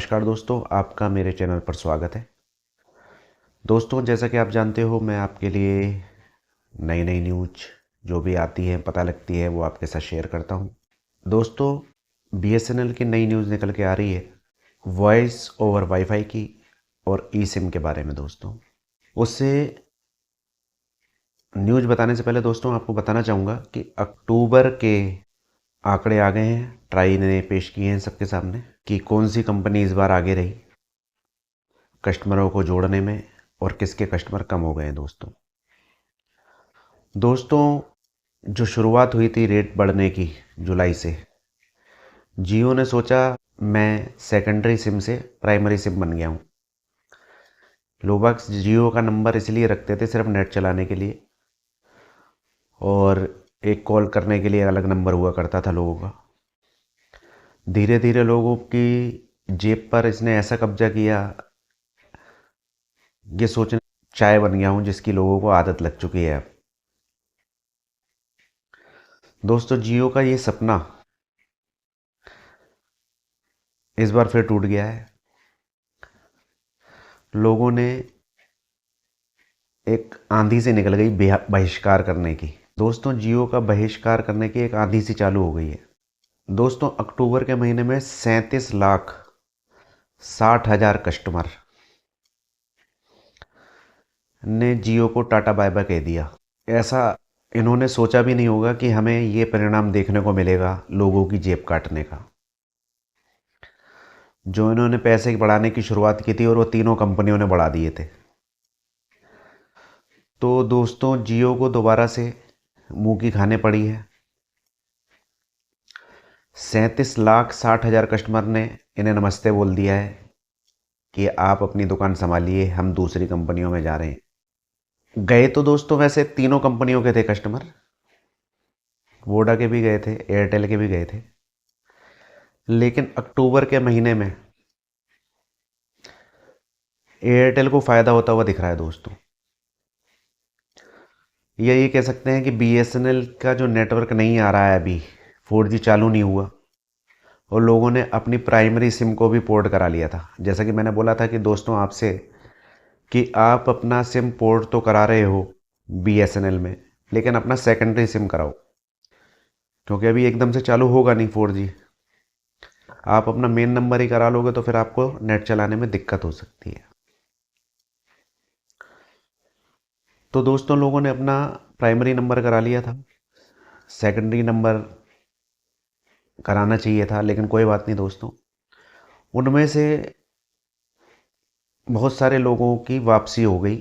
नमस्कार दोस्तों, आपका मेरे चैनल पर स्वागत है। दोस्तों, जैसा कि आप जानते हो, मैं आपके लिए नई नई न्यूज जो भी आती है, पता लगती है, वो आपके साथ शेयर करता हूँ। दोस्तों, बीएसएनएल की नई न्यूज़ निकल के आ रही है वॉइस ओवर वाईफाई की और ई सिम के बारे में। दोस्तों, उससे न्यूज़ बताने से पहले दोस्तों आपको बताना चाहूँगा कि अक्टूबर के आंकड़े आ गए हैं। ट्राई ने पेश किए हैं सबके सामने कि कौन सी कंपनी इस बार आगे रही कस्टमरों को जोड़ने में और किसके कस्टमर कम हो गए हैं। दोस्तों, जो शुरुआत हुई थी रेट बढ़ने की जुलाई से, जियो ने सोचा मैं सेकेंडरी सिम से प्राइमरी सिम बन गया हूँ। लोग जियो का नंबर इसलिए रखते थे सिर्फ नेट चलाने के लिए, और एक कॉल करने के लिए अलग नंबर हुआ करता था लोगों का। धीरे धीरे लोगों की जेब पर इसने ऐसा कब्जा किया, ये सोचने चाय बन गया हूँ जिसकी लोगों को आदत लग चुकी है अब। दोस्तों, जियो का ये सपना इस बार फिर टूट गया है। लोगों ने एक आंधी से निकल गई बहिष्कार करने की। दोस्तों, जियो का बहिष्कार करने की एक आंधी सी चालू हो गई है। दोस्तों, अक्टूबर के महीने में 37,60,000 कस्टमर ने जियो को टाटा बाय बाय कह दिया। ऐसा इन्होंने सोचा भी नहीं होगा कि हमें ये परिणाम देखने को मिलेगा लोगों की जेब काटने का। जो इन्होंने पैसे बढ़ाने की शुरुआत की थी, और वो तीनों कंपनियों ने बढ़ा दिए थे। तो दोस्तों, जियो को दोबारा से मुंह की खाने पड़ी है। 37,60,000 कस्टमर ने इन्हें नमस्ते बोल दिया है कि आप अपनी दुकान संभालिए, हम दूसरी कंपनियों में जा रहे हैं। गए तो दोस्तों वैसे तीनों कंपनियों के थे कस्टमर, वोडा के भी गए थे, एयरटेल के भी गए थे, लेकिन अक्टूबर के महीने में एयरटेल को फ़ायदा होता हुआ दिख रहा है। दोस्तों, ये कह सकते हैं कि बीएसएनएल का जो नेटवर्क नहीं आ रहा है अभी, 4G चालू नहीं हुआ, और लोगों ने अपनी प्राइमरी सिम को भी पोर्ट करा लिया था। जैसा कि मैंने बोला था कि दोस्तों आपसे कि आप अपना सिम पोर्ट तो करा रहे हो बीएसएनएल में, लेकिन अपना सेकेंडरी सिम कराओ, क्योंकि अभी एकदम से चालू होगा नहीं 4G। आप अपना मेन नंबर ही करा लोगे तो फिर आपको नेट चलाने में दिक्कत हो सकती है। तो दोस्तों, लोगों ने अपना प्राइमरी नंबर करा लिया था, सेकेंडरी नंबर कराना चाहिए था, लेकिन कोई बात नहीं दोस्तों। उनमें से बहुत सारे लोगों की वापसी हो गई,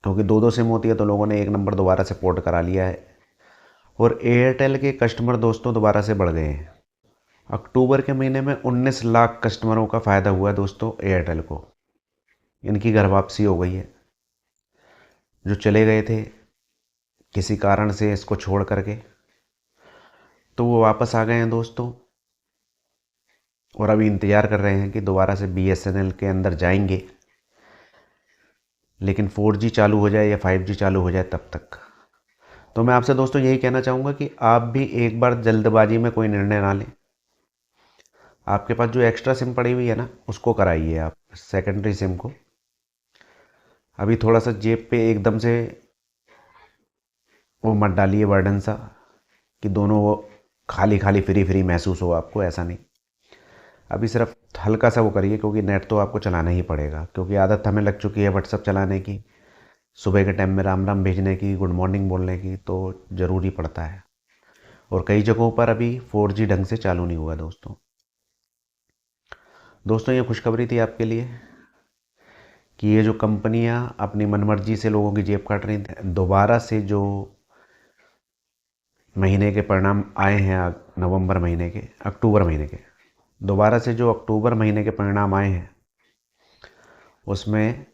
क्योंकि दो दो सिम होती है तो लोगों ने एक नंबर दोबारा से पोर्ट करा लिया है, और एयरटेल के कस्टमर दोस्तों दोबारा से बढ़ गए हैं। अक्टूबर के महीने में 19 लाख कस्टमरों का फ़ायदा हुआ है दोस्तों एयरटेल को। इनकी घर वापसी हो गई है। जो चले गए थे किसी कारण से इसको छोड़ करके, तो वो वापस आ गए हैं दोस्तों, और अभी इंतज़ार कर रहे हैं कि दोबारा से बीएसएनएल के अंदर जाएंगे, लेकिन 4G चालू हो जाए या 5G चालू हो जाए तब तक। तो मैं आपसे दोस्तों यही कहना चाहूँगा कि आप भी एक बार जल्दबाजी में कोई निर्णय ना लें। आपके पास जो एक्स्ट्रा सिम पड़ी हुई है ना, उसको कराइए आप सेकेंडरी सिम को। अभी थोड़ा सा जेब पे एकदम से वो मत डालिए बर्डन सा, कि दोनों वो खाली खाली फ्री फ्री महसूस हो आपको, ऐसा नहीं। अभी सिर्फ हल्का सा वो करिए, क्योंकि नेट तो आपको चलाना ही पड़ेगा, क्योंकि आदत हमें लग चुकी है व्हाट्सअप चलाने की, सुबह के टाइम में राम राम भेजने की, गुड मॉर्निंग बोलने की, तो ज़रूरी पड़ता है। और कई जगहों पर अभी 4G ढंग से चालू नहीं हुआ दोस्तों। दोस्तों, ये खुशखबरी थी आपके लिए कि ये जो कंपनियां अपनी मनमर्जी से लोगों की जेब काट रही थी, दोबारा से जो महीने के परिणाम आए हैं, नवंबर महीने के, अक्टूबर महीने के, दोबारा से जो अक्टूबर महीने के परिणाम आए हैं, उसमें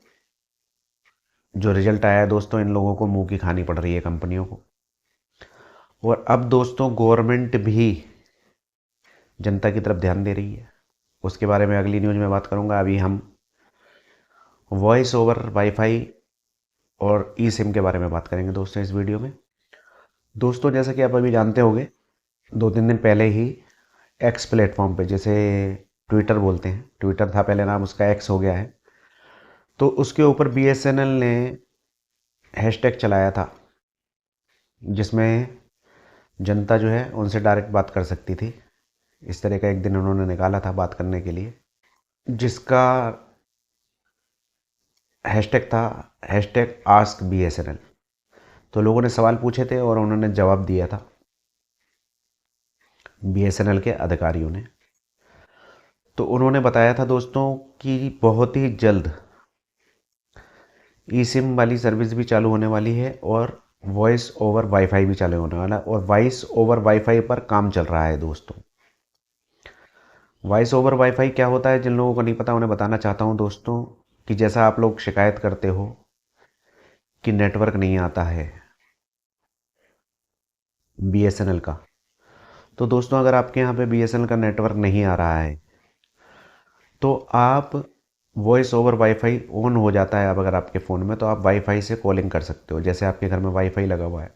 जो रिजल्ट आया है दोस्तों, इन लोगों को मुंह की खानी पड़ रही है कंपनियों को। और अब दोस्तों गवर्नमेंट भी जनता की तरफ ध्यान दे रही है। उसके बारे में अगली न्यूज़ में बात करूंगा। अभी हम वॉइस ओवर वाईफाई और ई सिम के बारे में बात करेंगे दोस्तों इस वीडियो में। दोस्तों, जैसा कि आप अभी जानते होंगे, 2-3 दिन पहले ही एक्स प्लेटफॉर्म पे, जैसे ट्विटर बोलते हैं, ट्विटर था पहले, नाम उसका एक्स हो गया है। तो उसके ऊपर बीएसएनएल ने हैशटैग चलाया था जिसमें जनता जो है उनसे डायरेक्ट बात कर सकती थी। इस तरह का एक दिन उन्होंने निकाला था बात करने के लिए, जिसका हैशटैग था हैशटैग आस्क बीएसएनएल। तो लोगों ने सवाल पूछे थे और उन्होंने जवाब दिया था बीएसएनएल के अधिकारियों ने। तो उन्होंने बताया था दोस्तों कि बहुत ही जल्द ई सिम वाली सर्विस भी चालू होने वाली है और वॉइस ओवर वाईफाई भी चालू होने वाला है, और वॉइस ओवर वाईफाई पर काम चल रहा है दोस्तों। वॉइस ओवर वाईफाई क्या होता है, जिन लोगों को नहीं पता उन्हें बताना चाहता हूं दोस्तों, कि जैसा आप लोग शिकायत करते हो कि नेटवर्क नहीं आता है बीएसएनएल का, तो दोस्तों अगर आपके यहाँ पे बीएसएनएल का नेटवर्क नहीं आ रहा है तो आप वॉइस ओवर वाईफाई ऑन हो जाता है। अब अगर आपके फ़ोन में, तो आप वाईफाई से कॉलिंग कर सकते हो। जैसे आपके घर में वाईफाई लगा हुआ है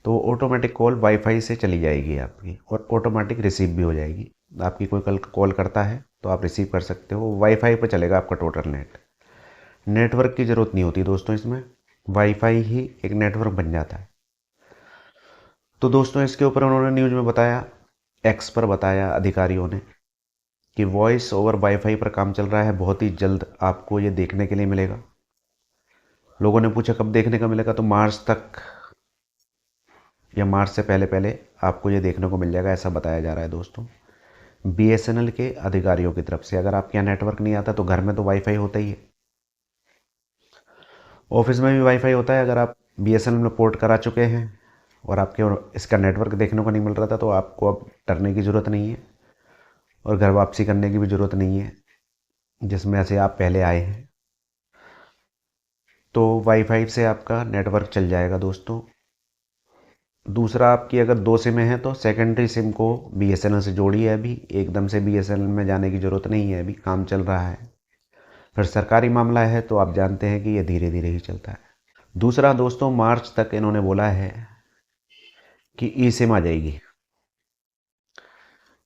तो ऑटोमेटिक कॉल वाईफाई से चली जाएगी आपकी, और ऑटोमेटिक रिसीव भी हो जाएगी। आपकी कोई कल कॉल करता है तो आप रिसीव कर सकते हो। वाईफाई पर चलेगा आपका टोटल नेटवर्क की ज़रूरत नहीं होती दोस्तों, इसमें वाईफाई ही एक नेटवर्क बन जाता है। तो दोस्तों इसके ऊपर उन्होंने न्यूज़ में बताया, एक्स पर बताया अधिकारियों ने, कि वॉइस ओवर वाईफाई पर काम चल रहा है, बहुत ही जल्द आपको ये देखने के लिए मिलेगा। लोगों ने पूछा कब देखने का मिलेगा, तो मार्च तक या मार्च से पहले पहले आपको ये देखने को मिल जाएगा, ऐसा बताया जा रहा है दोस्तों बीएसएनएल के अधिकारियों की तरफ से। अगर आपके यहाँ नेटवर्क नहीं आता तो घर में तो वाईफाई होता ही है, ऑफिस में भी वाईफाई होता है। अगर आप बीएसएनएल में पोर्ट करा चुके हैं और आपके इसका नेटवर्क देखने को नहीं मिल रहा था, तो आपको अब डरने की ज़रूरत नहीं है और घर वापसी करने की भी ज़रूरत नहीं है जिसमें से आप पहले आए हैं। तो वाईफाई से आपका नेटवर्क चल जाएगा दोस्तों। दूसरा, आपकी अगर 2 सिमें हैं तो सेकेंडरी सिम को बीएसएनएल से जोड़िए। अभी एकदम से बीएसएनएल में जाने की ज़रूरत नहीं है, अभी काम चल रहा है। फिर सरकारी मामला है तो आप जानते हैं कि ये धीरे धीरे ही चलता है। दूसरा दोस्तों, मार्च तक इन्होंने बोला है कि ई सिम आ जाएगी।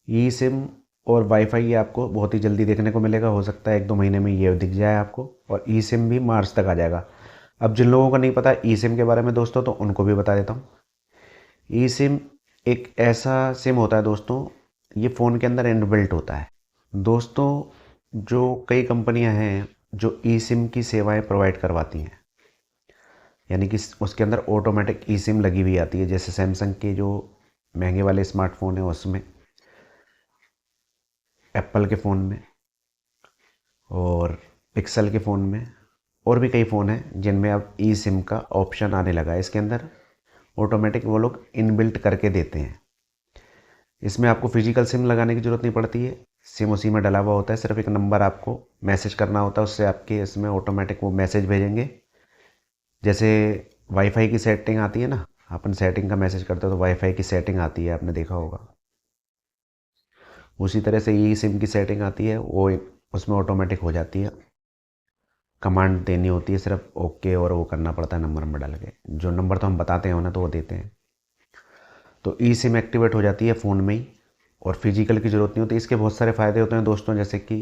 ई सिम और वाईफाई ये आपको बहुत ही जल्दी देखने को मिलेगा, हो सकता है 1-2 महीने में ये दिख जाए आपको, और ई सिम भी मार्च तक आ जाएगा। अब जिन लोगों को नहीं पता ई सिम के बारे में दोस्तों, तो उनको भी बता देता हूँ। ई सिम एक ऐसा सिम होता है दोस्तों, ये फ़ोन के अंदर इनबिल्ट होता है दोस्तों। जो कई कंपनियां हैं जो ई सिम की सेवाएं प्रोवाइड करवाती हैं, यानी कि उसके अंदर ऑटोमेटिक ई सिम लगी हुई आती है। जैसे सैमसंग के जो महंगे वाले स्मार्टफोन हैं उसमें, एप्पल के फ़ोन में, और पिक्सल के फ़ोन में, और भी कई फ़ोन हैं जिनमें अब ई सिम का ऑप्शन आने लगा है। इसके अंदर ऑटोमेटिक वो लोग इनबिल्ट करके देते हैं। इसमें आपको फिजिकल सिम लगाने की ज़रूरत नहीं पड़ती है, सिम उसी में डला हुआ होता है। सिर्फ एक नंबर आपको मैसेज करना होता है, उससे आपके इसमें ऑटोमेटिक वो मैसेज भेजेंगे। जैसे वाईफाई की सेटिंग आती है ना, अपन सेटिंग का मैसेज करते हो तो वाईफाई की सेटिंग आती है, आपने देखा होगा। उसी तरह से ई सिम की सेटिंग आती है, वो उसमें ऑटोमेटिक हो जाती है। कमांड देनी होती है सिर्फ, ओके, और वो करना पड़ता है नंबर डाल के। जो नंबर तो हम बताते हैं ना, तो वो देते हैं। तो ई सिम एक्टिवेट हो जाती है फ़ोन में ही, और फिजिकल की ज़रूरत नहीं होती। इसके बहुत सारे फ़ायदे होते हैं दोस्तों, जैसे कि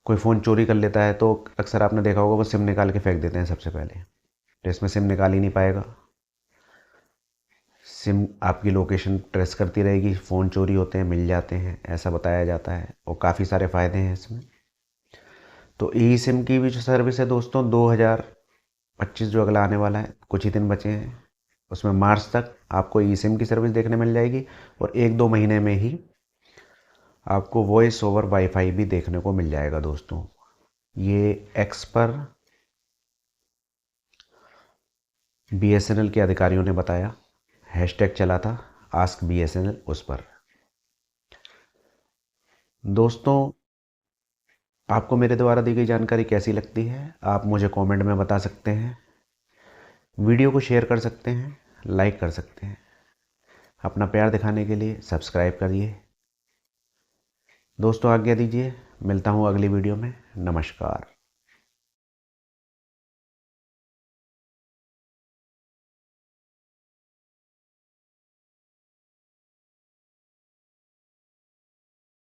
कोई फ़ोन चोरी कर लेता है तो अक्सर आपने देखा होगा वो सिम निकाल के फेंक देते हैं सबसे पहले, तो इसमें सिम निकाल ही नहीं पाएगा। सिम आपकी लोकेशन ट्रेस करती रहेगी, फ़ोन चोरी होते हैं मिल जाते हैं, ऐसा बताया जाता है, और काफ़ी सारे फ़ायदे हैं इसमें। तो ई सिम की भी जो सर्विस है दोस्तों, 2025 जो अगला आने वाला है, कुछ ही दिन बचे हैं, उसमें मार्च तक आपको ई सिम की सर्विस देखने मिल जाएगी, और 1-2 महीने में ही आपको वॉइस ओवर वाईफाई भी देखने को मिल जाएगा दोस्तों। ये एक्स पर बीएसएनएल के अधिकारियों ने बताया, हैशटैग चला था आस्क बीएसएनएल उस पर। दोस्तों आपको मेरे द्वारा दी गई जानकारी कैसी लगती है, आप मुझे कमेंट में बता सकते हैं। वीडियो को शेयर कर सकते हैं, लाइक कर सकते हैं। अपना प्यार दिखाने के लिए सब्सक्राइब करिए। दोस्तों आज्ञा दीजिए, मिलता हूँ अगली वीडियो में। नमस्कार।